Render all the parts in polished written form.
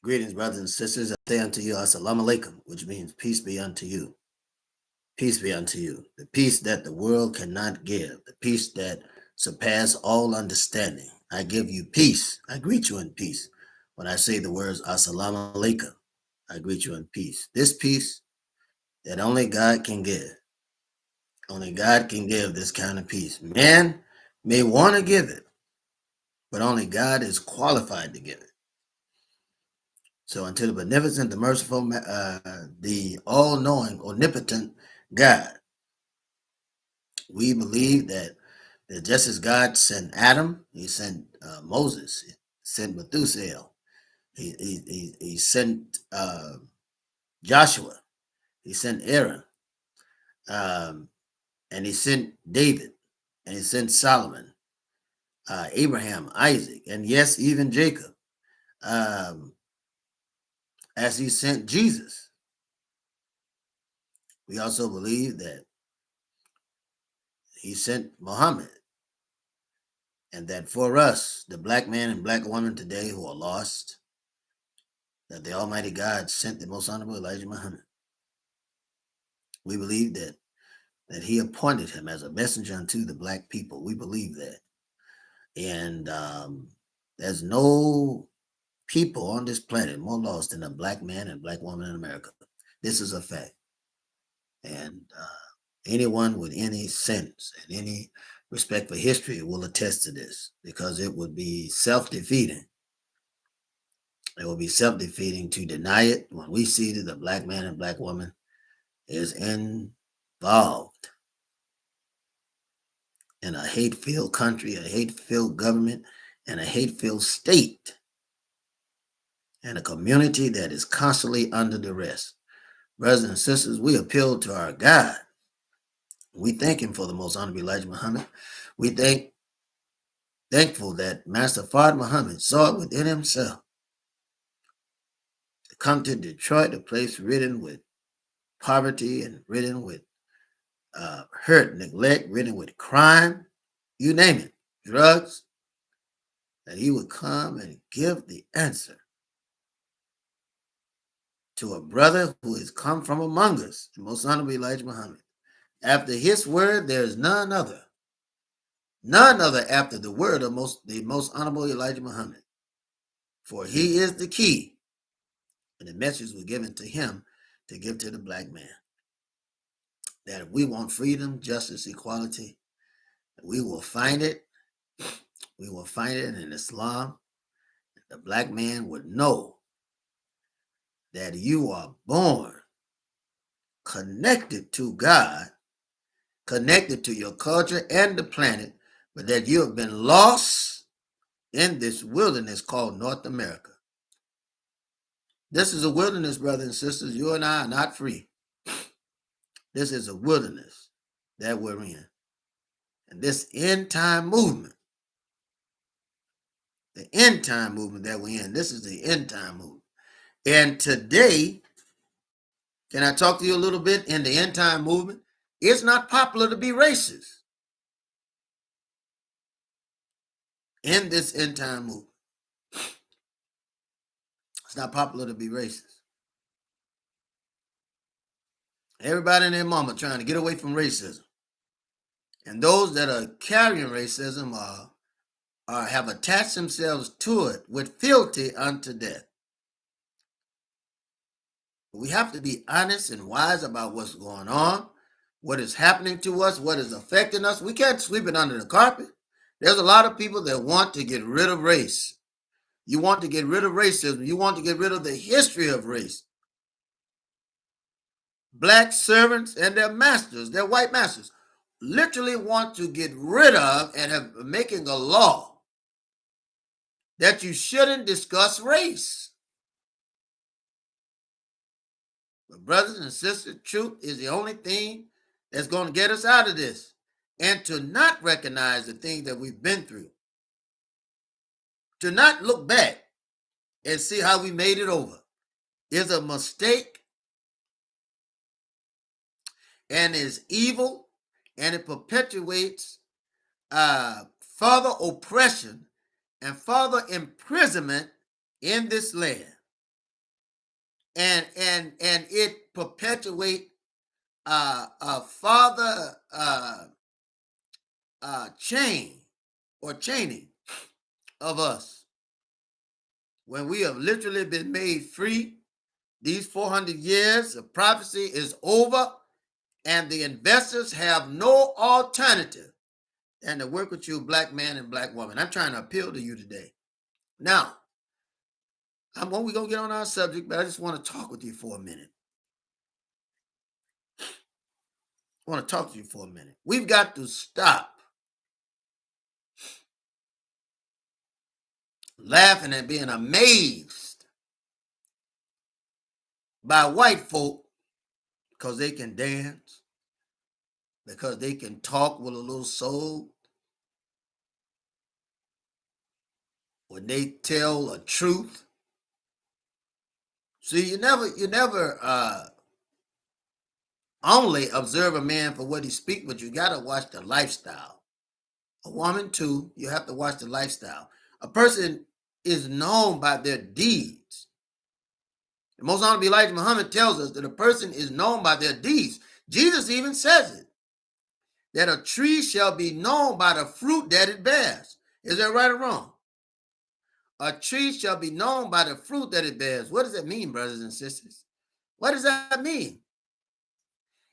Greetings, brothers and sisters. I say unto you, Assalamu alaikum, which means peace be unto you. Peace be unto you. The peace that the world cannot give, the peace that surpass all understanding. I give you peace. I greet you in peace. When I say the words Assalamu alaikum, I greet you in peace. This peace that only God can give. Only God can give this kind of peace. Man may want to give it, but only God is qualified to give it. So unto the beneficent, the merciful, the all-knowing, omnipotent God, we believe that just as God sent Adam, he sent Moses, he sent Methuselah, he sent Joshua, he sent Aaron, and he sent David, and he sent Solomon, Abraham, Isaac, and yes, even Jacob, as he sent Jesus. We also believe that he sent Muhammad, and that for us, the black man and black woman today who are lost, that the Almighty God sent the most honorable Elijah Muhammad. We believe that he appointed him as a messenger unto the black people. We believe that. And there's no people on this planet more lost than a black man and black woman in America. This is a fact. And anyone with any sense and any respect for history will attest to this, because it would be self-defeating. It will be self-defeating to deny it when we see that the black man and black woman is involved in a hate-filled country, a hate-filled government, and a hate-filled state, and a community that is constantly under duress. Brothers and sisters, we appeal to our God. We thank him for the most honorable Elijah Muhammad. We thankful that Master Fard Muhammad saw it within himself to come to Detroit, a place ridden with poverty and ridden with hurt, neglect, ridden with crime, you name it, drugs, that he would come and give the answer to a brother who has come from among us, the most honorable Elijah Muhammad. After his word, there is none other after the word of the most honorable Elijah Muhammad. For he is the key, and the message was given to him to give to the black man. That if we want freedom, justice, equality, we will find it. We will find it in Islam. The black man would know that you are born connected to God, connected to your culture and the planet, but that you have been lost in this wilderness called North America. This is a wilderness, brothers and sisters. You and I are not free. This is a wilderness that we're in. And this end time movement, the end time movement that we're in, this is the end time movement. And today, can I talk to you a little bit in the end time movement? It's not popular to be racist in this end time movement. It's not popular to be racist. Everybody and their mama trying to get away from racism. And those that are carrying racism have attached themselves to it with fealty unto death. We have to be honest and wise about what's going on, what is happening to us, what is affecting us. We can't sweep it under the carpet. There's a lot of people that want to get rid of race. You want to get rid of racism. You want to get rid of the history of race. Black servants and their masters, their white masters, literally want to get rid of and have making a law that you shouldn't discuss race. But brothers and sisters, truth is the only thing that's going to get us out of this. And to not recognize the things that we've been through. To not look back and see how we made it over is a mistake and is evil, and it perpetuates further oppression and further imprisonment in this land. and it perpetuate a father chain or chaining of us when we have literally been made free. These 400 years of prophecy is over, and the investors have no alternative than to work with you, black man and black woman. I'm trying to appeal to you today. Now, we're going to get on our subject, but I just want to talk with you for a minute. I want to talk to you for a minute. We've got to stop laughing and being amazed by white folk because they can dance, because they can talk with a little soul, when they tell a truth. See, you never only observe a man for what he speaks, but you got to watch the lifestyle. A woman too, you have to watch the lifestyle. A person is known by their deeds. The most honorable Elijah Muhammad tells us that a person is known by their deeds. Jesus even says it, that a tree shall be known by the fruit that it bears. Is that right or wrong? A tree shall be known by the fruit that it bears. What does that mean, brothers and sisters? What does that mean?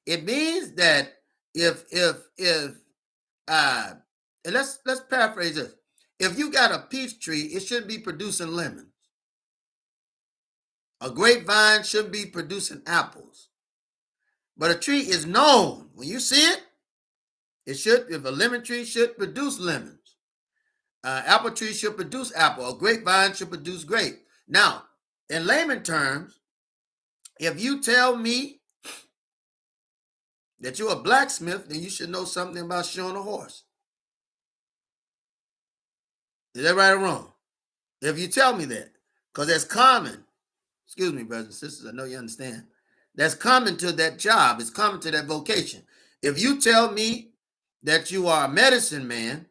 It means that if and let's paraphrase this. If you got a peach tree, it shouldn't be producing lemons. A grapevine shouldn't be producing apples. But a tree is known. When you see it, it should, if a lemon tree should produce lemons. Apple tree should produce apple. A grapevine should produce grape. Now, in layman terms, if you tell me that you're a blacksmith, then you should know something about shoeing a horse. Is that right or wrong? If you tell me that, because that's common. Excuse me, brothers and sisters, I know you understand. That's common to that job. It's common to that vocation. If you tell me that you are a medicine man,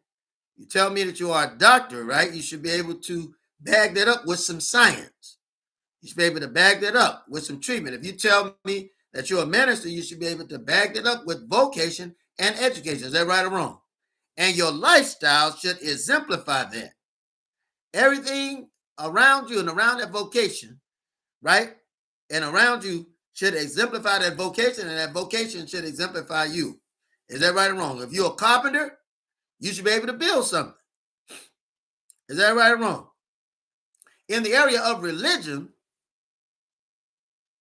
you tell me that you are a doctor, right? You should be able to back that up with some science. You should be able to back that up with some treatment. If you tell me that you're a minister, you should be able to back that up with vocation and education. Is that right or wrong? And your lifestyle should exemplify that. Everything around you and around that vocation, right? And around you should exemplify that vocation, and that vocation should exemplify you. Is that right or wrong? If you're a carpenter, you should be able to build something. Is that right or wrong? In the area of religion,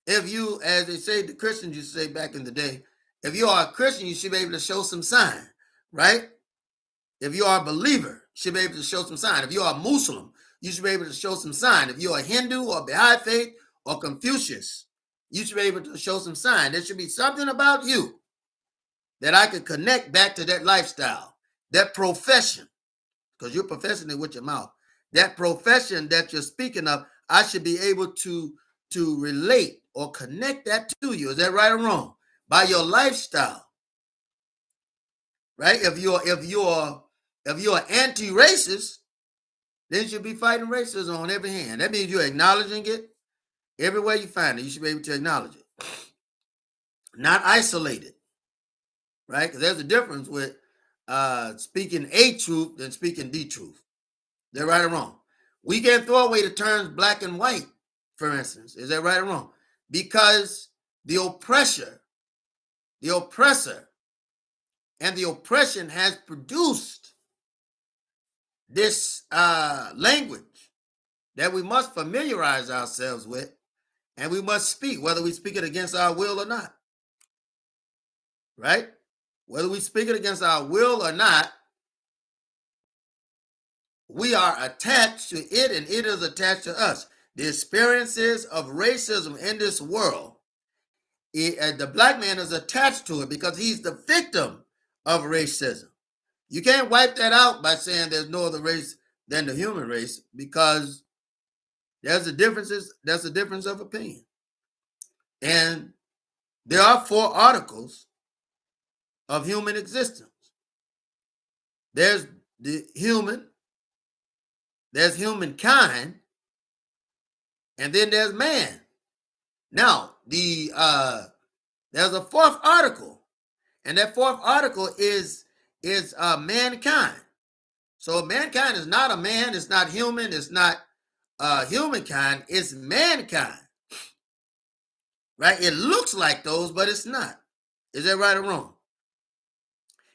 if you, as they say, the Christians used to say back in the day, if you are a Christian, you should be able to show some sign, right? If you are a believer, you should be able to show some sign. If you are a Muslim, you should be able to show some sign. If you're a Hindu or Baha'i faith or Confucius, you should be able to show some sign. There should be something about you that I could connect back to that lifestyle, that profession, because you're professing it with your mouth. That profession that you're speaking of, I should be able to relate or connect that to you. Is that right or wrong? By your lifestyle, right? If you're anti-racist, then you should be fighting racism on every hand. That means you're acknowledging it everywhere you find it. You should be able to acknowledge it, not isolate it, right? Because there's a difference with speaking a truth than speaking the truth. They're right or wrong. We can't throw away the terms black and white, for instance. Is that right or wrong? Because the oppressor, and the oppression has produced this language that we must familiarize ourselves with, and we must speak, whether we speak it against our will or not. Right? Whether we speak it against our will or not, we are attached to it, and it is attached to us. The experiences of racism in this world, the black man is attached to it because he's the victim of racism. You can't wipe that out by saying there's no other race than the human race, because there's a difference of opinion. And there are 4 articles of human existence. There's the human, there's humankind, and then there's man. Now, there's a fourth article, and that fourth article is mankind. So mankind is not a man, it's not human, it's not humankind, it's mankind. Right? It looks like those, but it's not. Is that right or wrong?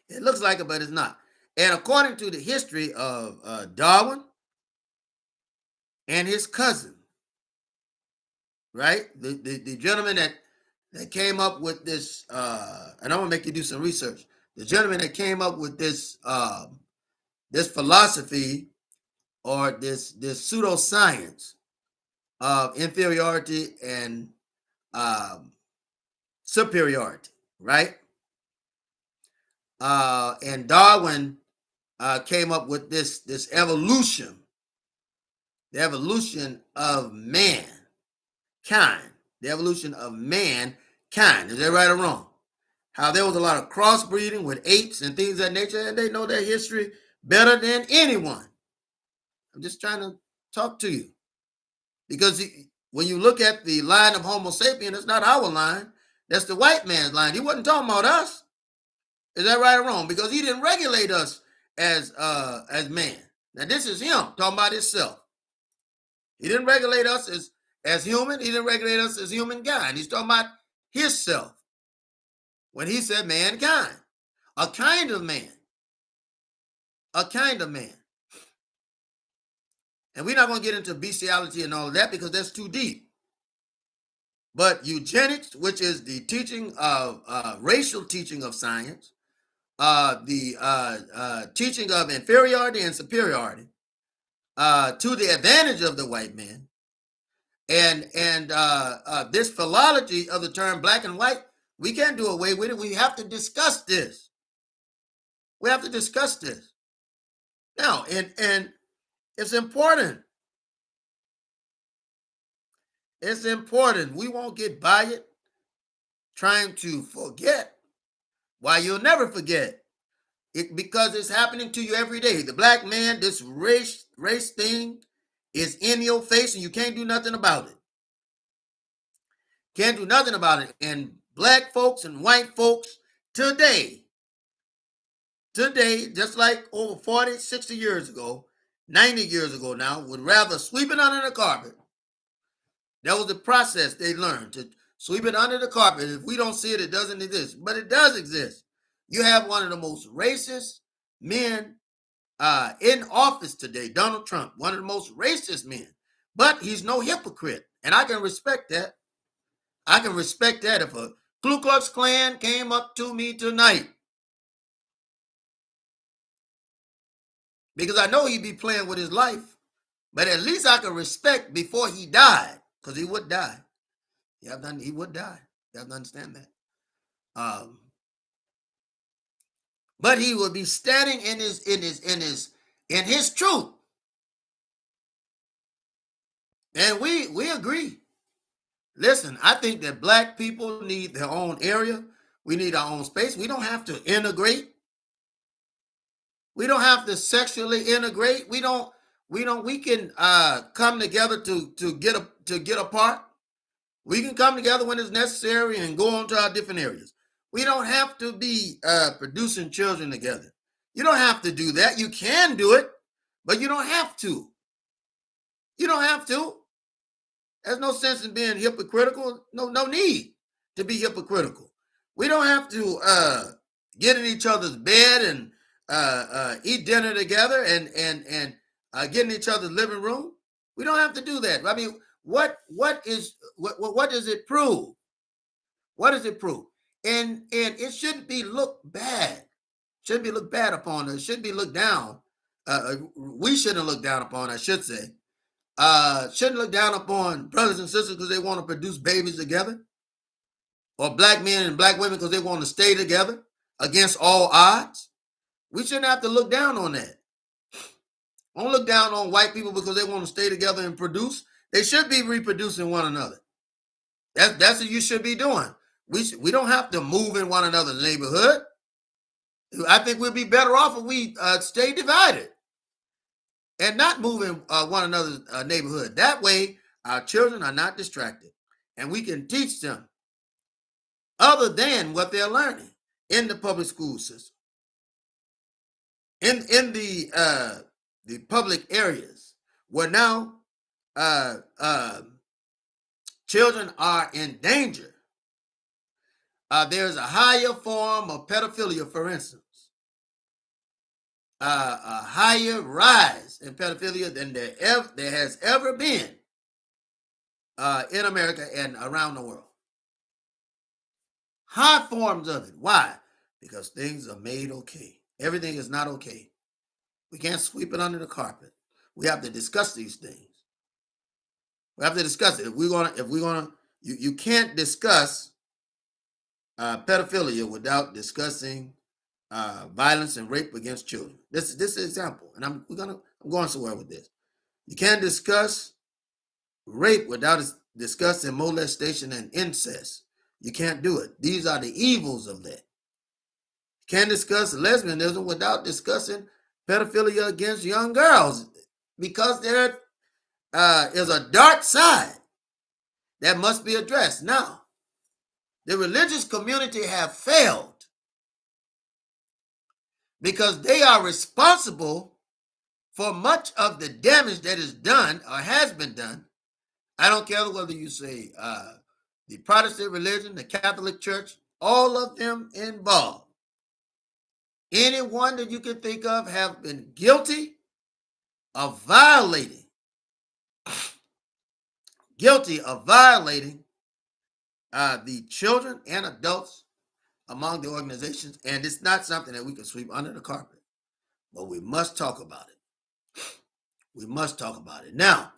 It looks like it, but it's not. And according to the history of Darwin and his cousin, right? The gentleman that came up with this, and I'm gonna make you do some research. The gentleman that came up with this this philosophy or this pseudoscience of inferiority and superiority, right? And Darwin came up with this evolution, the evolution of mankind, the evolution of mankind. Is that right or wrong? How there was a lot of crossbreeding with apes and things of that nature, and they know their history better than anyone. I'm just trying to talk to you. Because when you look at the line of Homo sapien, it's not our line. That's the white man's line. He wasn't talking about us. Is that right or wrong? Because he didn't regulate us as man. Now this is him talking about himself. He didn't regulate us as human. He didn't regulate us as humankind. He's talking about himself when he said mankind, a kind of man, a kind of man. And we're not going to get into bestiality and all of that because that's too deep. But eugenics, which is the teaching of racial teaching of science, the teaching of inferiority and superiority to the advantage of the white man, and this philology of the term black and white, we can't do away with it. We have to discuss this. We have to discuss this now, and it's important. It's important. We won't get by it trying to forget. Why, you'll never forget it, because it's happening to you every day. The black man, this race thing is in your face and you can't do nothing about it. Can't do nothing about it. And black folks and white folks today, just like over 40, 60 years ago, 90 years ago now, would rather sweep it under the carpet. That was the process they learned, to sweep it under the carpet. If we don't see it, it doesn't exist. But it does exist. You have one of the most racist men in office today, Donald Trump, one of the most racist men. But he's no hypocrite. And I can respect that. I can respect that. If a Ku Klux Klan came up to me tonight, because I know he'd be playing with his life, but at least I can respect before he died, because he would die. He would die. You have to understand that. But he would be standing in his truth. And we agree. Listen, I think that black people need their own area. We need our own space. We don't have to integrate. We don't have to sexually integrate. We can come together to get apart. We can come together when it's necessary and go on to our different areas. We don't have to be producing children together. You don't have to do that. You can do it, but you don't have to. You don't have to. There's no sense in being hypocritical. No need to be hypocritical. We don't have to get in each other's bed and eat dinner together and get in each other's living room. We don't have to do that. I mean, what does it prove? What does it prove? And it shouldn't be looked bad. Shouldn't be looked bad upon. It shouldn't be looked down. We shouldn't look down upon, I should say. Shouldn't look down upon brothers and sisters because they want to produce babies together, or black men and black women because they want to stay together against all odds. We shouldn't have to look down on that. Don't look down on white people because they want to stay together and produce. They should be reproducing one another. That's what you should be doing. We don't have to move in one another's neighborhood. I think we'll be better off if we stay divided and not move in one another's neighborhood. That way, our children are not distracted, and we can teach them other than what they're learning in the public school system, in the public areas where now children are in danger. There's a higher form of pedophilia, for instance, a higher rise in pedophilia than there has ever been in America and around the world. High forms of it. Why? Because things are made okay. Everything is not okay. We can't sweep it under the carpet. We have to discuss these things. We have to discuss it. If we're gonna, you can't discuss pedophilia without discussing violence and rape against children. This is an example, and I'm going somewhere with this. You can't discuss rape without discussing molestation and incest. You can't do it. These are the evils of that. You can't discuss lesbianism without discussing pedophilia against young girls, because there is a dark side that must be addressed. Now, the religious community have failed because they are responsible for much of the damage that is done or has been done. I don't care whether you say the Protestant religion, the Catholic Church, all of them involved. Anyone that you can think of have been guilty of violating the children and adults among the organizations, and it's not something that we can sweep under the carpet, but we must talk about it. We must talk about it. Now,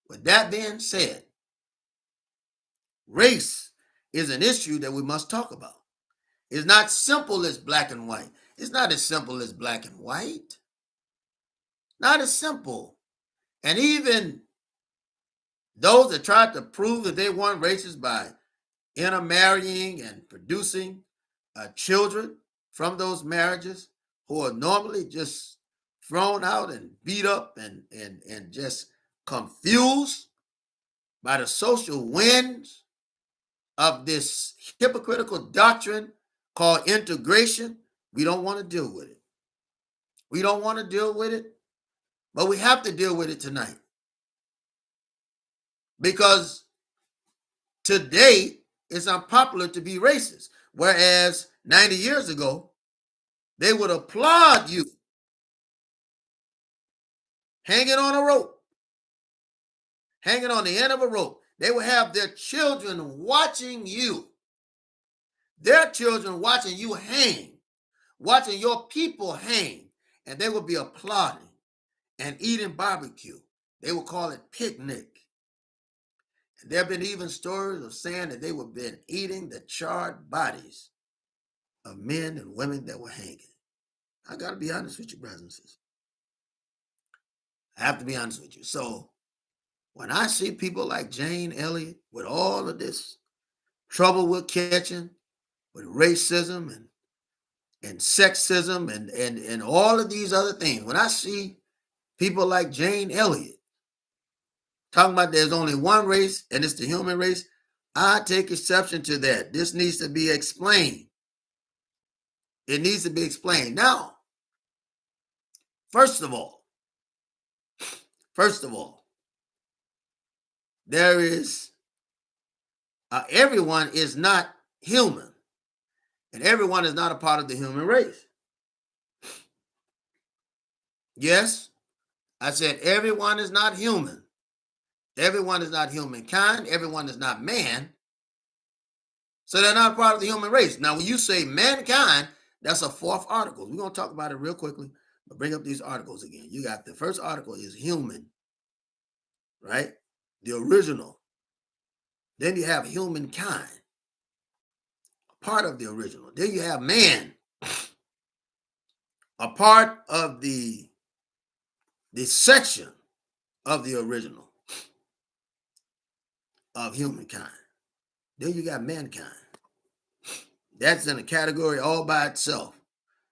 with that being said, race is an issue that we must talk about. It's not simple as black and white. It's not as simple as black and white. Not as simple. And even those that tried to prove that they weren't racist by intermarrying and producing children from those marriages who are normally just thrown out and beat up and just confused by the social winds of this hypocritical doctrine called integration. We don't want to deal with it. We don't want to deal with it, but we have to deal with it tonight. Because today it's unpopular to be racist, whereas 90 years ago, they would applaud you hanging on a rope, hanging on the end of a rope. They would have their children watching you, their children watching you hang, watching your people hang, and they would be applauding and eating barbecue. They would call it picnic. And there have been even stories of saying that they would have been eating the charred bodies of men and women that were hanging. I got to be honest with you, brothers and sisters. I have to be honest with you. So when I see people like Jane Elliott with all of this trouble we're catching with racism and sexism and all of these other things, when I see people like Jane Elliott talking about there's only one race and it's the human race, I take exception to that. This needs to be explained. It needs to be explained. Now, first of all, there is, everyone is not human, and everyone is not a part of the human race. Yes, I said everyone is not human. Everyone is not humankind. Everyone is not man. So they're not part of the human race. Now, when you say mankind, that's a fourth article. We're going to talk about it real quickly, but bring up these articles again. You got the first article is human, right? The original. Then you have humankind, a part of the original. Then you have man, a part of the section of the original of humankind. Then you got mankind. That's in a category all by itself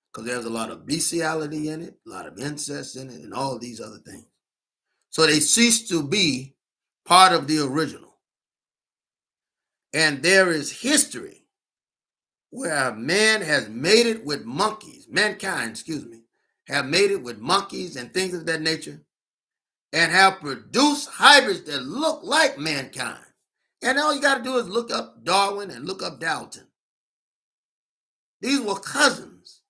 because there's a lot of bestiality in it, a lot of incest in it, and all these other things. So they cease to be part of the original. And there is history where man has made it with monkeys, mankind, excuse me, have made it with monkeys and things of that nature, and have produced hybrids that look like mankind. And all you got to do is look up Darwin and look up Dalton. These were cousins.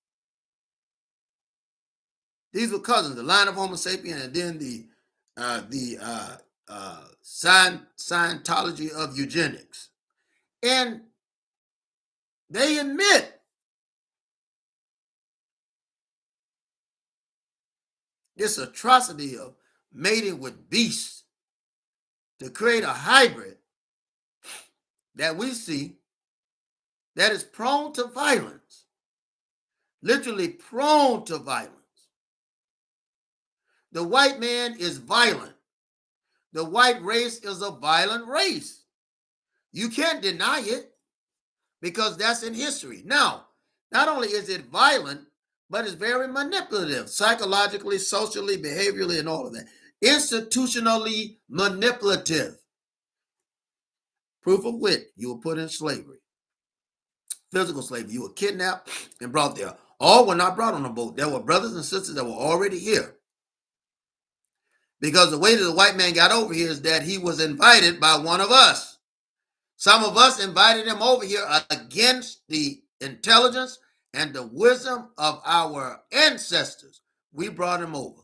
These were cousins, the line of Homo sapien, and then the Scientology of eugenics. And they admit this atrocity of mating with beasts to create a hybrid that we see that is prone to violence, literally prone to violence. The white man is violent. The white race is a violent race. You can't deny it because that's in history. Now, not only is it violent, but it's very manipulative, psychologically, socially, behaviorally, and all of that. Institutionally manipulative. Proof of which, you were put in slavery. Physical slavery. You were kidnapped and brought there. All were not brought on a boat. There were brothers and sisters that were already here. Because the way that the white man got over here is that he was invited by one of us. Some of us invited him over here against the intelligence and the wisdom of our ancestors. We brought him over.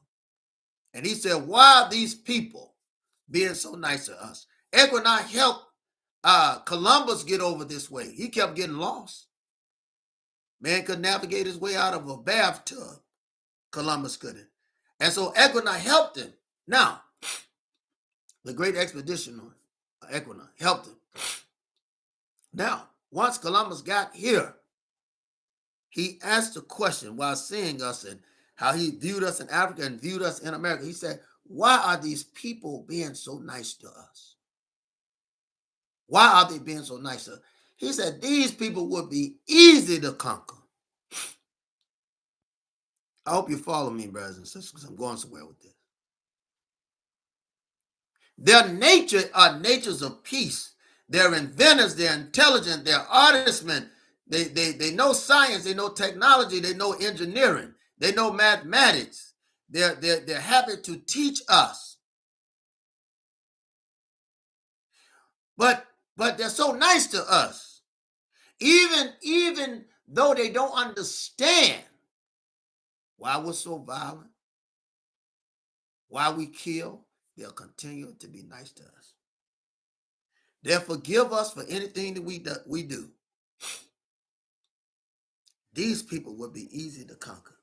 And he said, why are these people being so nice to us? Equinot helped Columbus get over this way. He kept getting lost. Man could navigate his way out of a bathtub. Columbus couldn't. And so Equinot helped him. Now, the great expedition on Equinot helped him. Now, once Columbus got here, he asked a question while seeing us and how he viewed us in Africa and viewed us in America. He said, why are these people being so nice to us? Why are they being so nice to us? He said, these people would be easy to conquer. I hope you follow me, brothers and sisters, because I'm going somewhere with this. Their nature are natures of peace. They're inventors, they're intelligent, they're artistsmen. They know science, they know technology, they know engineering, they know mathematics. They're happy to teach us. But they're so nice to us. Even though they don't understand why we're so violent, why we kill, they'll continue to be nice to us. They'll forgive us for anything that we do. These people would be easy to conquer.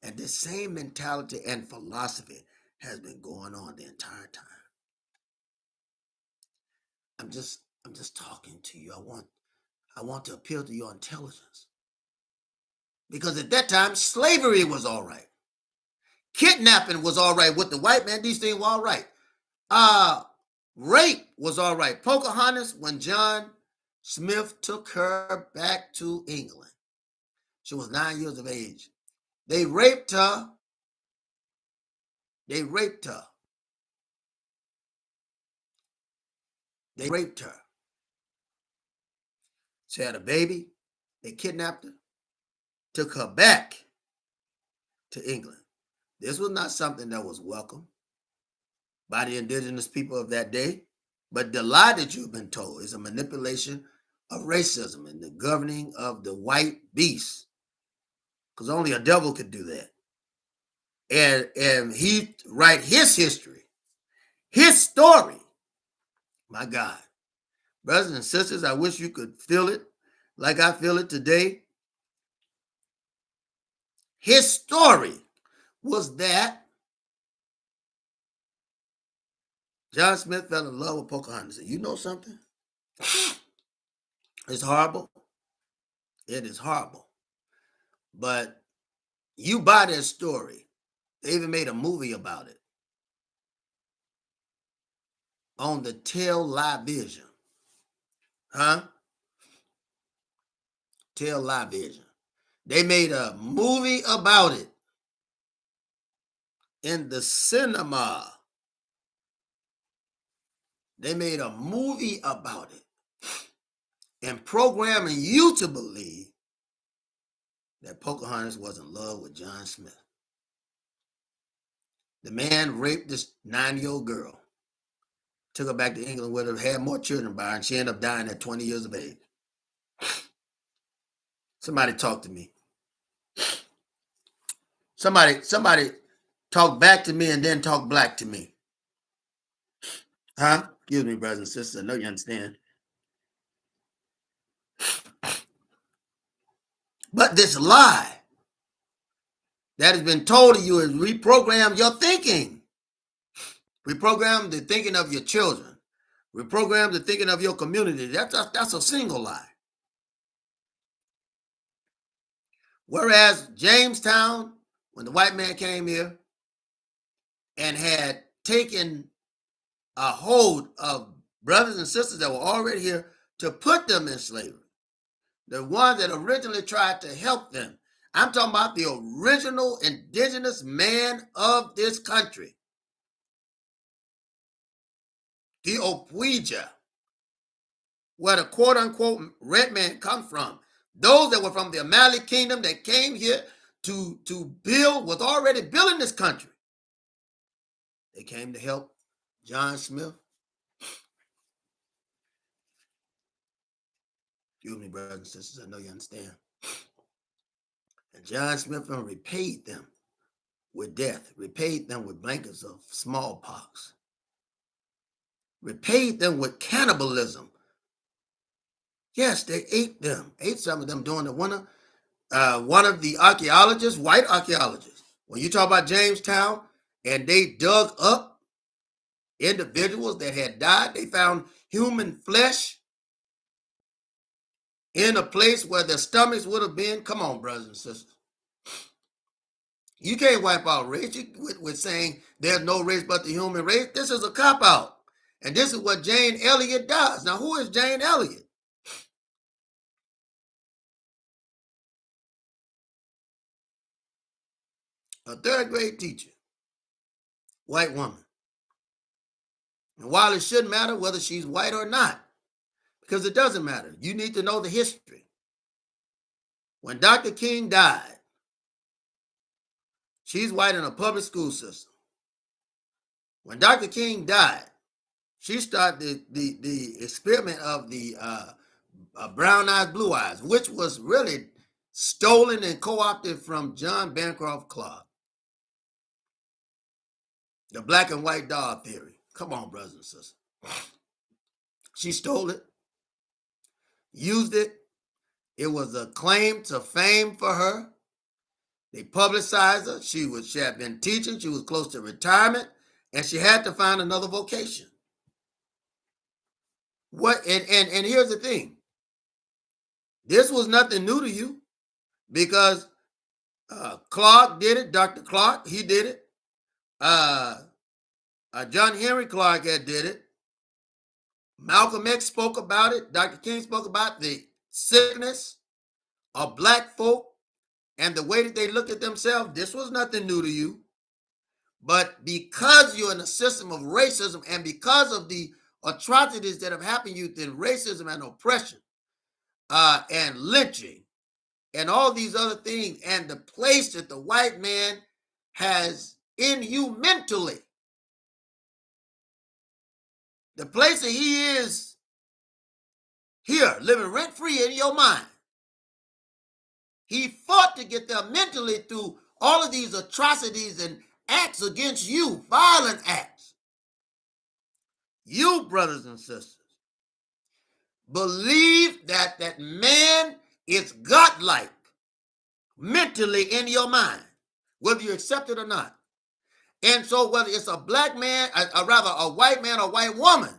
And this same mentality and philosophy has been going on the entire time. I'm just talking to you. I want to appeal to your intelligence. Because at that time, slavery was all right. Kidnapping was all right. With the white man, these things were all right. Rape was all right. Pocahontas, when John Smith took her back to England, she was 9 years of age. They raped her. They raped her. They raped her. She had a baby. They kidnapped her, took her back to England. This was not something that was welcome by the indigenous people of that day. But the lie that you've been told is a manipulation of racism and the governing of the white beast. Because only a devil could do that. And he write his history, his story. My God. Brothers and sisters, I wish you could feel it like I feel it today. His story was that John Smith fell in love with Pocahontas. You know something? It's horrible. It is horrible. But you buy their story. They even made a movie about it on the television. Huh? Television. They made a movie about it in the cinema. They made a movie about it. and programming you to believe that Pocahontas was in love with John Smith. The man raped this 9-year-old girl, took her back to England with her, had more children by her, and she ended up dying at 20 years of age. Somebody talk to me. Somebody talk back to me and then talk black to me. Huh? Excuse me, brothers and sisters. I know you understand. But this lie that has been told to you is reprogram your thinking. Reprogram the thinking of your children. Reprogram the thinking of your community. That's a single lie. Whereas Jamestown, when the white man came here and had taken a hold of brothers and sisters that were already here to put them in slavery, the ones that originally tried to help them. I'm talking about the original indigenous man of this country, the Opuija, where the quote-unquote red man come from. Those that were from the O'Malley Kingdom that came here to build, was already building this country. They came to help John Smith. Excuse me, brothers and sisters, I know you understand. And John Smith repaid them with death, repaid them with blankets of smallpox, repaid them with cannibalism. Yes, they ate some of them during the winter. One of the archaeologists, white archaeologists, when you talk about Jamestown, and they dug up individuals that had died, they found human flesh in a place where their stomachs would have been. Come on, brothers and sisters. You can't wipe out race with saying there's no race but the human race. This is a cop-out. And this is what Jane Elliot does. Now, who is Jane Elliot? A third-grade teacher, white woman. And while it shouldn't matter whether she's white or not, because it doesn't matter, you need to know the history. When Dr. King died, she's white in a public school system. When Dr. King died, she started the experiment of the brown eyes, blue eyes, which was really stolen and co-opted from John Bancroft Clark. The black and white dog theory. Come on, brothers and sisters. She stole it, used it. It was a claim to fame for her. They publicized her. She had been teaching. She was close to retirement, and she had to find another vocation. And here's the thing. This was nothing new to you, because Clark did it. Dr. Clark, he did it. John Henry Clark had did it. Malcolm X spoke about it. Dr. King spoke about the sickness of black folk and the way that they look at themselves. This was nothing new to you. But because you're in a system of racism, and because of the atrocities that have happened to you through racism and oppression and lynching and all these other things, and the place that the white man has in you mentally, the place that he is here, living rent-free in your mind. He fought to get there mentally through all of these atrocities and acts against you, violent acts. You, brothers and sisters, believe that that man is godlike mentally in your mind, whether you accept it or not. And so whether it's a black man, or rather a white man or white woman,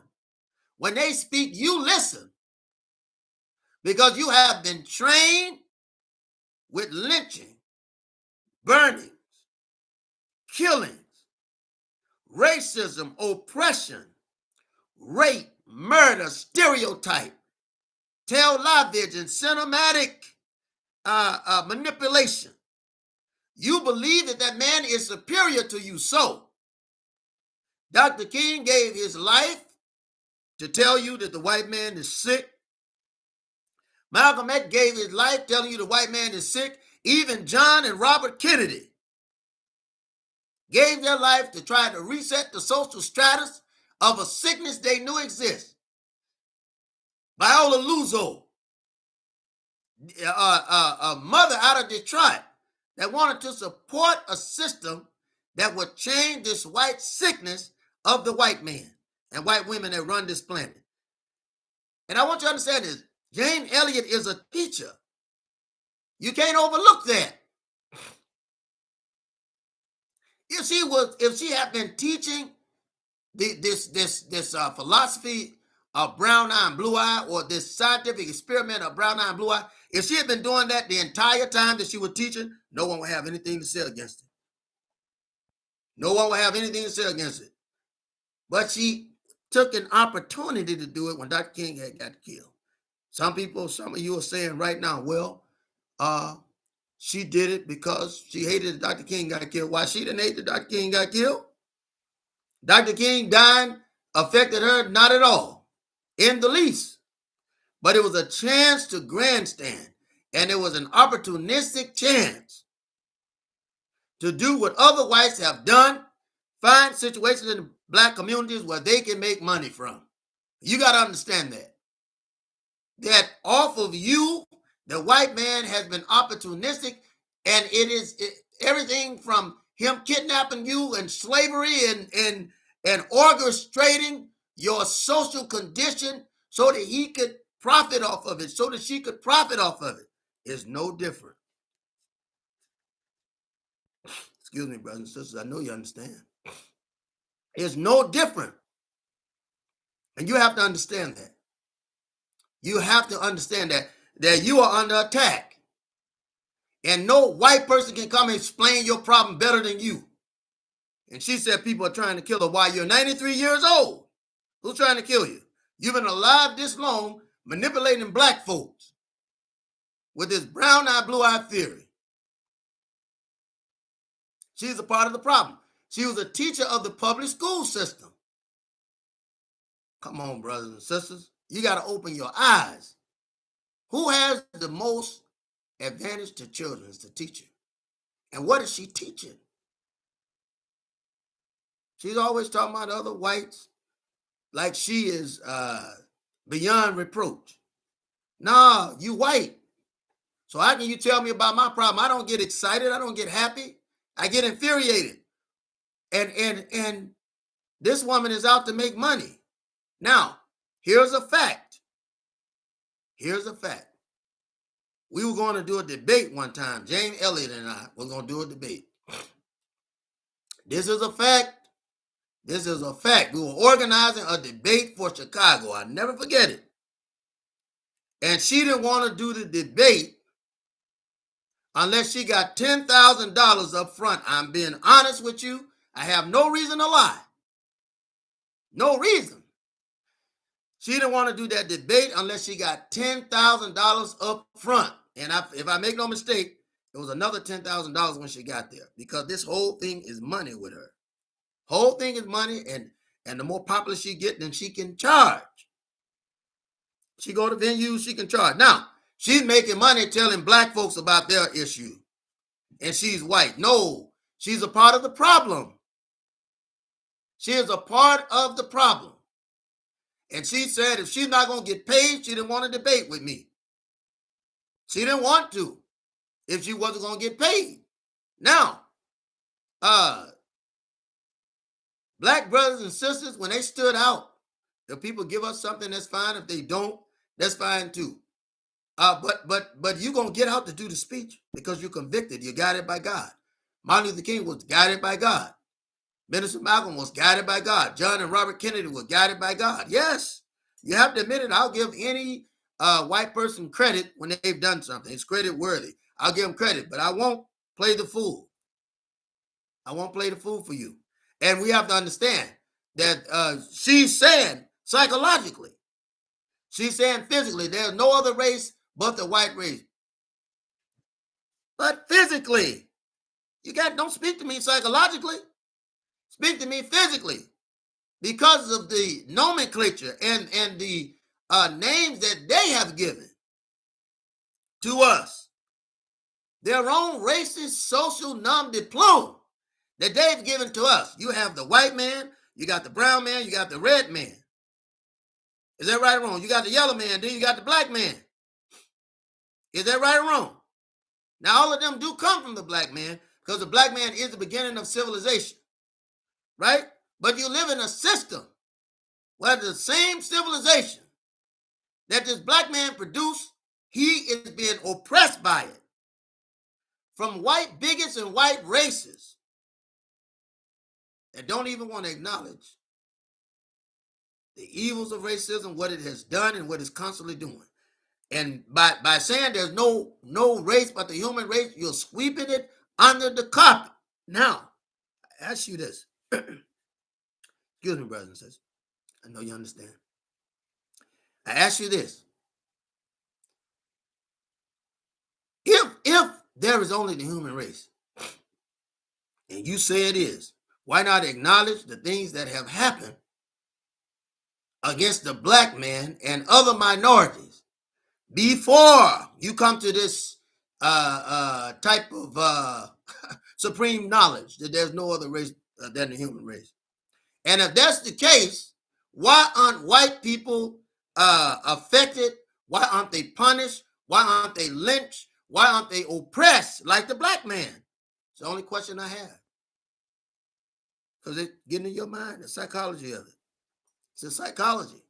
when they speak, you listen, because you have been trained with lynching, burnings, killings, racism, oppression, rape, murder, stereotype, television, cinematic manipulation. You believe that that man is superior to you. So Dr. King gave his life to tell you that the white man is sick, Malcolm X gave his life telling you the white man is sick. Even John and Robert Kennedy gave their life to try to reset the social status of a sickness they knew exists. Viola Luzo, a mother out of Detroit that wanted to support a system that would change this white sickness of the white man and white women that run this planet. And I want you to understand this. Jane Elliot is a teacher. You can't overlook that. If she had been teaching this philosophy of brown eye and blue eye, or this scientific experiment of brown eye and blue eye, if she had been doing that the entire time that she was teaching, no one would have anything to say against it. No one would have anything to say against it. But she took an opportunity to do it when Dr. King had got killed. Some of you are saying right now, well, she did it because she hated that Dr. King got killed. Why she didn't hate that Dr. King got killed? Dr. King dying affected her not at all, in the least. But it was a chance to grandstand, and it was an opportunistic chance to do what other whites have done, find situations in the black communities where they can make money from. You got to understand that off of you, the white man has been opportunistic, and it is everything from him kidnapping you and slavery and orchestrating your social condition so that he could profit off of it, so that she could profit off of it, is no different. Excuse me, brothers and sisters, I know you understand. It's no different. And you have to understand that. You have to understand that you are under attack. And no white person can come and explain your problem better than you. And she said people are trying to kill her while you're 93 years old. Who's trying to kill you? You've been alive this long, manipulating black folks with this brown eye, blue eye theory. She's a part of the problem. She was a teacher of the public school system. Come on, brothers and sisters. You got to open your eyes. Who has the most advantage to children is the teacher. And what is she teaching? She's always talking about other whites like she is beyond reproach. Nah, you white. So how can you tell me about my problem? I don't get excited. I don't get happy. I get infuriated. And this woman is out to make money. Now, here's a fact. Here's a fact. We were going to do a debate one time. Jane Elliot and I were going to do a debate. This is a fact. This is a fact. We were organizing a debate for Chicago. I'll never forget it. And she didn't want to do the debate unless she got $10,000 up front. I'm being honest with you. I have no reason to lie. No reason. She didn't want to do that debate unless she got $10,000 up front. And if I make no mistake, it was another $10,000 when she got there, because this whole thing is money with her. Whole thing is money, and the more popular she gets, then she can charge. She go to venues, she can charge. Now, she's making money telling black folks about their issue, and she's white. No, she's a part of the problem. She is a part of the problem. And she said if she's not going to get paid, she didn't want to debate with me. She didn't want to if she wasn't going to get paid. Now, black brothers and sisters, when they stood out, if people give us something, that's fine. If they don't, that's fine too. But you're going to get out to do the speech because you're convicted. You're guided by God. Martin Luther King was guided by God. Minister Malcolm was guided by God. John and Robert Kennedy were guided by God. Yes, you have to admit it. I'll give any white person credit when they've done something. It's credit worthy. I'll give them credit, but I won't play the fool. I won't play the fool for you. And we have to understand that she's saying psychologically, she's saying physically, there's no other race but the white race. But physically, don't speak to me psychologically. Speak to me physically, because of the nomenclature and the names that they have given. to us their own racist social nom de plume that they've given to us. You have the white man, you got the brown man, you got the red man. Is that right or wrong? You got the yellow man, then you got the black man. Is that right or wrong? Now, all of them do come from the black man because the black man is the beginning of civilization, right? But you live in a system where the same civilization that this black man produced, he is being oppressed by it from white bigots and white racists that don't even want to acknowledge the evils of racism, what it has done and what it's constantly doing. And by saying there's no race but the human race, you're sweeping it under the carpet. Now, I ask you this. Excuse me, brothers and sisters. I know you understand. I ask you this. If there is only the human race, and you say it is, why not acknowledge the things that have happened against the black man and other minorities before you come to this type of supreme knowledge that there's no other race than the human race? And if that's the case, why aren't white people affected? Why aren't they punished? Why aren't they lynched? Why aren't they oppressed like the black man? It's the only question I have. Because it's getting in your mind, the psychology of it. It's a psychology.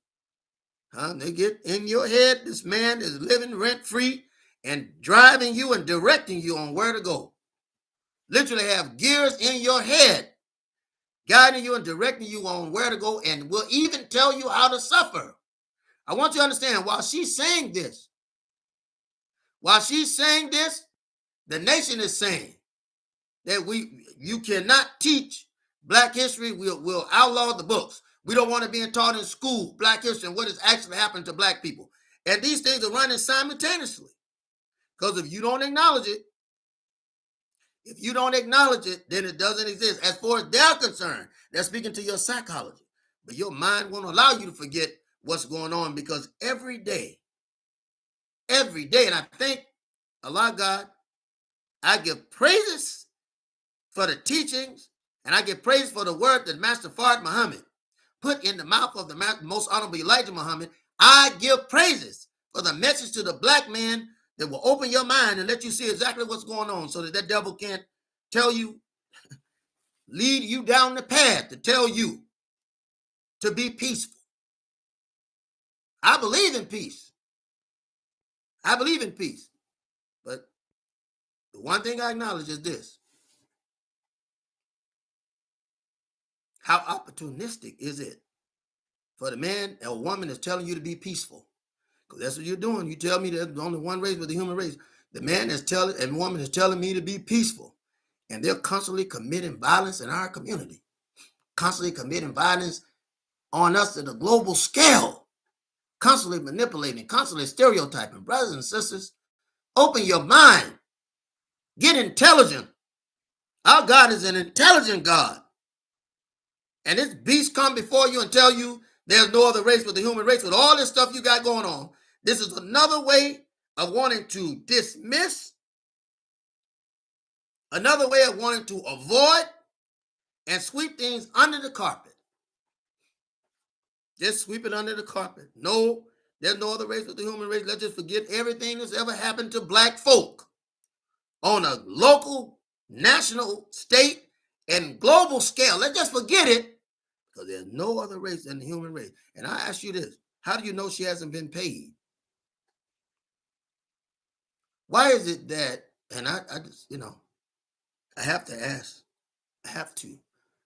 They get in your head, this man is living rent-free and driving you and directing you on where to go. Literally have gears in your head, guiding you and directing you on where to go, and will even tell you how to suffer. I want you to understand, while she's saying this, the nation is saying that you cannot teach Black history. We'll outlaw the books. We don't want it being taught in school, Black history, and what has actually happened to Black people. And these things are running simultaneously. Because if you don't acknowledge it, then it doesn't exist. As far as they're concerned, they're speaking to your psychology. But your mind won't allow you to forget what's going on, because every day, and I thank Allah God, I give praises for the teachings, and I give praise for the word that Master Fard Muhammad put in the mouth of the most honorable Elijah Muhammad. I give praises for the message to the black man that will open your mind and let you see exactly what's going on, so that devil can't tell you, lead you down the path to tell you to be peaceful. I believe in peace. But the one thing I acknowledge is this: how opportunistic is it for the man or woman that's telling you to be peaceful? Because that's what you're doing. You tell me there's only one race but the human race. The man is telling, and woman is telling me to be peaceful. And they're constantly committing violence in our community. Constantly committing violence on us at a global scale. Constantly manipulating, constantly stereotyping. Brothers and sisters, open your mind. Get intelligent. Our God is an intelligent God. And this beast come before you and tell you there's no other race but the human race. With all this stuff you got going on, this is another way of wanting to dismiss, another way of wanting to avoid and sweep things under the carpet. Just sweep it under the carpet. No, there's no other race but the human race. Let's just forget everything that's ever happened to black folk on a local, national, state, and global scale. Let's just forget it, because there's no other race than the human race. And I ask you this: how do you know she hasn't been paid? Why is it that, and I just, I have to ask,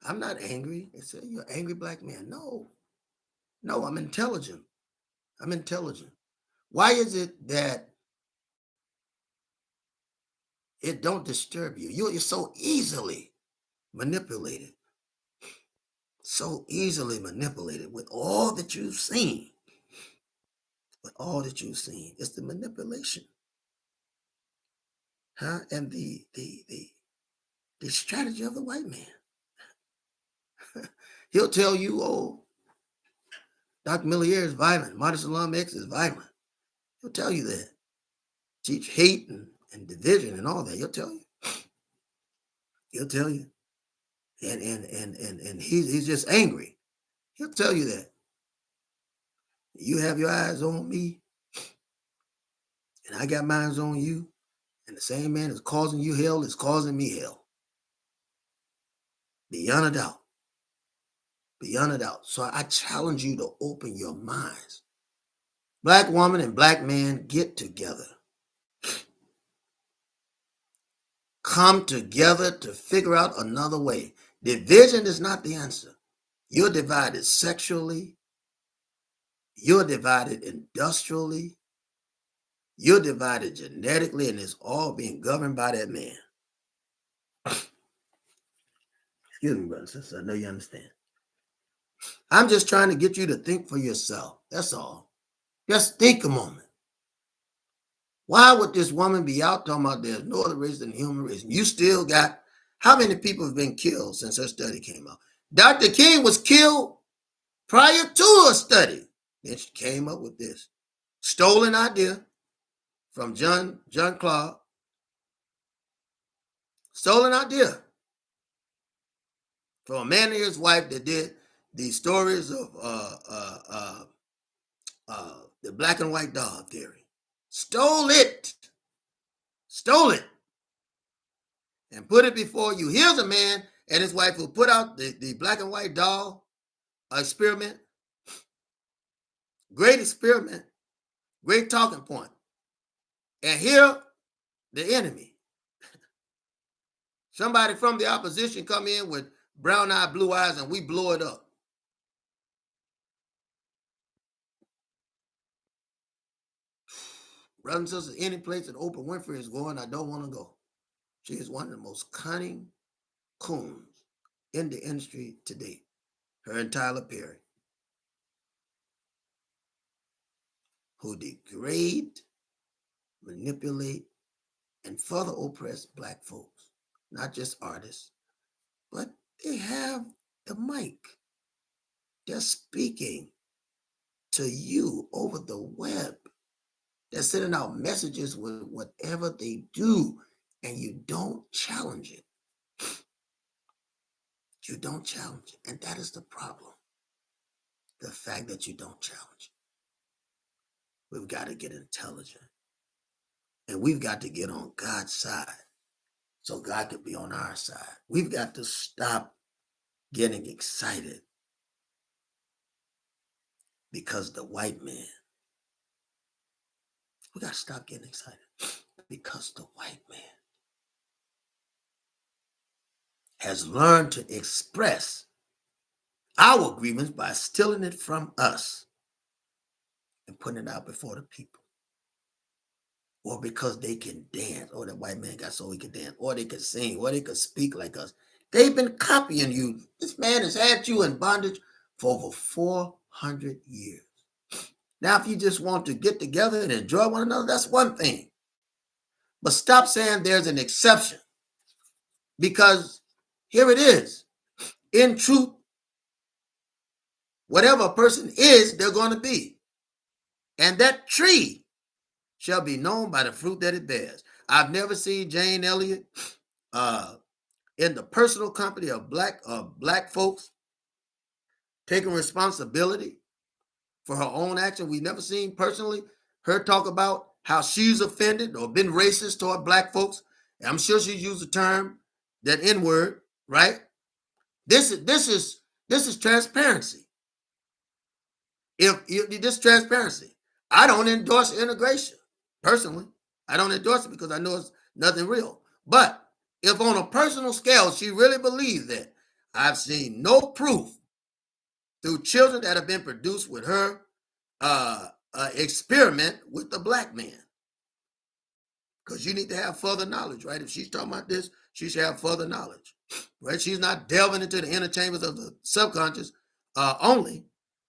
I'm not angry. They say, you're an angry black man. No, I'm intelligent. Why is it that it don't disturb you? You're so easily manipulated. With all that you've seen. It's the manipulation. And the strategy of the white man. He'll tell you, oh, Dr. Millere is violent. Mauricelm-Lei is violent. He'll tell you that. teach hate and division and all that. He'll tell you. He'll tell you. And he's just angry. He'll tell you that. You have your eyes on me, and I got mine on you. And the same man is causing you hell is causing me hell. Beyond a doubt. Beyond a doubt. So I challenge you to open your minds. Black woman and black man, get together. Come together to figure out another way. Division is not the answer. You're divided sexually. You're divided industrially. You're divided genetically, and it's all being governed by that man. Excuse me, brother and sister. I know you understand. I'm just trying to get you to think for yourself. That's all. Just think a moment. Why would this woman be out talking about there's no other race than the human race? You still got, how many people have been killed since her study came out? Dr. King was killed prior to her study. Then she came up with this stolen idea from John Clark. Stolen idea from a man and his wife that did these stories of the black and white dog theory. Stole it. And put it before you. Here's a man and his wife who put out the black and white doll experiment. Great experiment. Great talking point. And here, the enemy. Somebody from the opposition come in with brown eye, blue eyes, and we blow it up. Brothers and sisters, any place that Oprah Winfrey is going, I don't want to go. She is one of the most cunning coons in the industry today. Her and Tyler Perry, who degrade, manipulate, and further oppress black folks. Not just artists, but they have the mic. They're speaking to you over the web. They're sending out messages with whatever they do, and you don't challenge it. You don't challenge it. And that is the problem. The fact that you don't challenge it. We've got to get intelligent. And we've got to get on God's side so God can be on our side. We've got to stop getting excited because the white man, we got to stop getting excited because the white man has learned to express our grievance by stealing it from us and putting it out before the people. Or because they can dance, or the white man got so he can dance, or they can sing, or they can speak like us. They've been copying you. This man has had you in bondage for over 400 years. Now, if you just want to get together and enjoy one another, that's one thing. But stop saying there's an exception. Because here it is. In truth, whatever a person is, they're going to be. And that tree shall be known by the fruit that it bears. I've never seen Jane Elliot in the personal company of black folks taking responsibility for her own action. We've never seen personally her talk about how she's offended or been racist toward black folks. And I'm sure she's used the term, that N-word, right? This is transparency. If this transparency, I don't endorse integration. Personally, I don't endorse it because I know it's nothing real. But if on a personal scale, she really believes that, I've seen no proof through children that have been produced with her experiment with the black man. Because you need to have further knowledge, right? If she's talking about this, she should have further knowledge, right? She's not delving into the inner chambers of the subconscious only,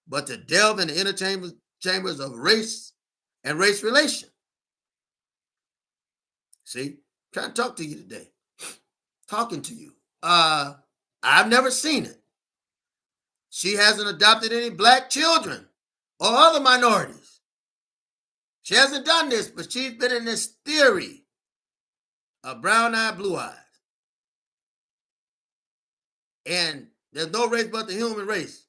but to delve in the inner chambers of race and race relation. See, I'm trying to talk to you today. Talking to you. I've never seen it. She hasn't adopted any black children or other minorities. She hasn't done this, but she's been in this theory of brown eye, blue eyes. And there's no race but the human race.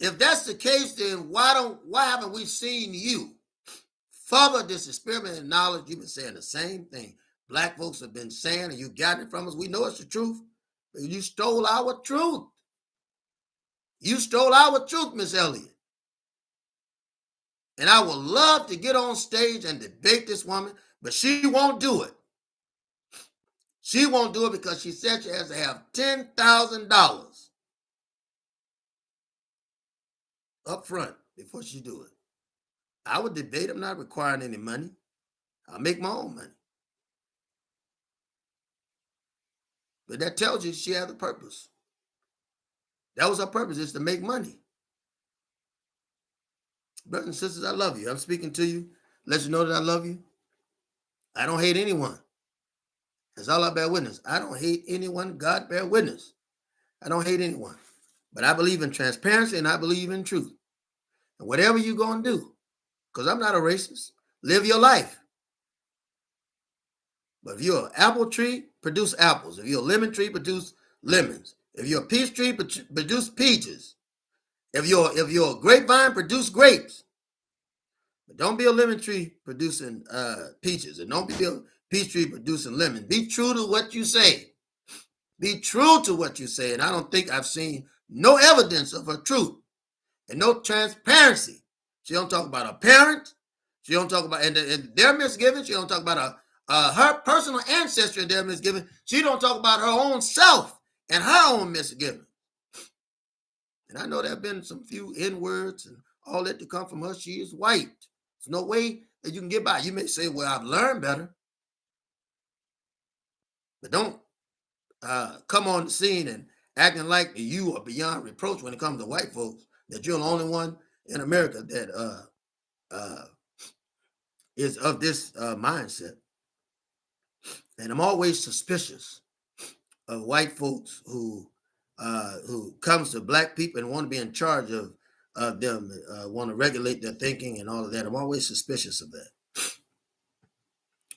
If that's the case, then why haven't we seen you further this experiment in knowledge? You've been saying the same thing black folks have been saying, and you got it from us. We know it's the truth, but you stole our truth. You stole our truth, Miss Elliot. And I would love to get on stage and debate this woman, but she won't do it. She won't do it because she said she has to have $10,000 up front before she do it. I would debate. I'm not requiring any money. I'll make my own money. But that tells you she has a purpose. That was her purpose, is to make money. Brothers and sisters, I love you. I'm speaking to you. Let you know that I love you. I don't hate anyone. That's all I bear witness. I don't hate anyone. God bear witness. I don't hate anyone. But I believe in transparency and I believe in truth. And whatever you're going to do, because I'm not a racist, live your life. But if you're an apple tree, produce apples. If you're a lemon tree, produce lemons. If you're a peach tree, produce peaches. If you're a grapevine, produce grapes. But don't be a lemon tree producing peaches, and don't be a peach tree producing lemons. Be true to what you say. Be true to what you say. And I don't think I've seen no evidence of her truth and no transparency. She don't talk about her parents. She don't talk about and their misgivings. She don't talk about her personal ancestry and their misgivings. She don't talk about her own self and her own misgivings. And I know there have been some few N-words and all that to come from her. She is white. There's no way that you can get by. You may say, well, I've learned better. But don't come on the scene and acting like you are beyond reproach when it comes to white folks, that you're the only one in America that is of this mindset. And I'm always suspicious of white folks who comes to black people and want to be in charge of them, want to regulate their thinking and all of that. I'm always suspicious of that.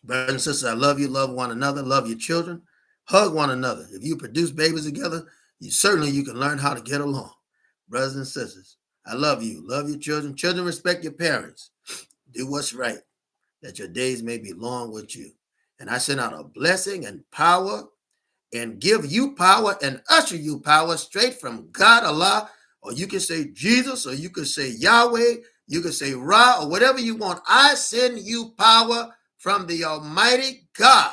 Brothers and sisters, I love you. Love one another. Love your children. Hug one another. If you produce babies together, you can learn how to get along. Brothers and sisters, I love you. Love your children. Children, respect your parents. Do what's right, that your days may be long with you. And I send out a blessing and power and give you power and usher you power straight from God, Allah, or you can say Jesus, or you can say Yahweh, you can say Ra, or whatever you want. I send you power from the Almighty God.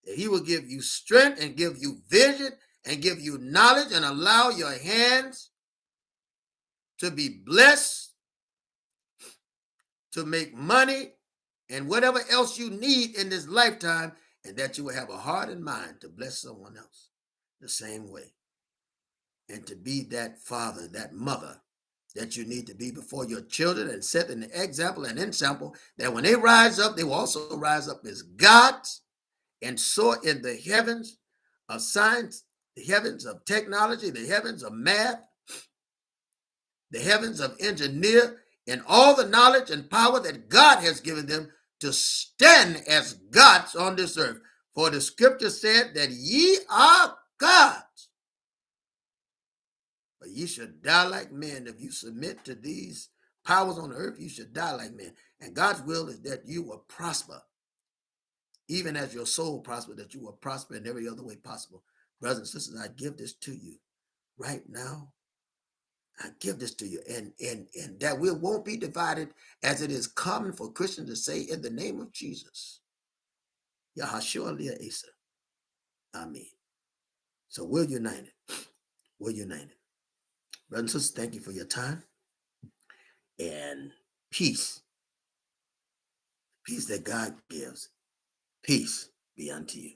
That He will give you strength and give you vision and give you knowledge and allow your hands to be blessed, to make money and whatever else you need in this lifetime, and that you will have a heart and mind to bless someone else the same way. And to be that father, that mother that you need to be before your children, and set an example and ensample that when they rise up, they will also rise up as gods and soar in the heavens of science, the heavens of technology, the heavens of math, the heavens of engineer, and all the knowledge and power that God has given them to stand as gods on this earth. For the scripture said that ye are gods, but ye should die like men. If you submit to these powers on the earth, you should die like men. And God's will is that you will prosper, even as your soul prosper, that you will prosper in every other way possible. Brothers and sisters, I give this to you right now. I give this to you, and that we won't be divided, as it is common for Christians to say, in the name of Jesus. Yahashua Liya Asa. Amen. So we're united. We're united. Brothers and sisters, thank you for your time. And peace. Peace that God gives. Peace be unto you.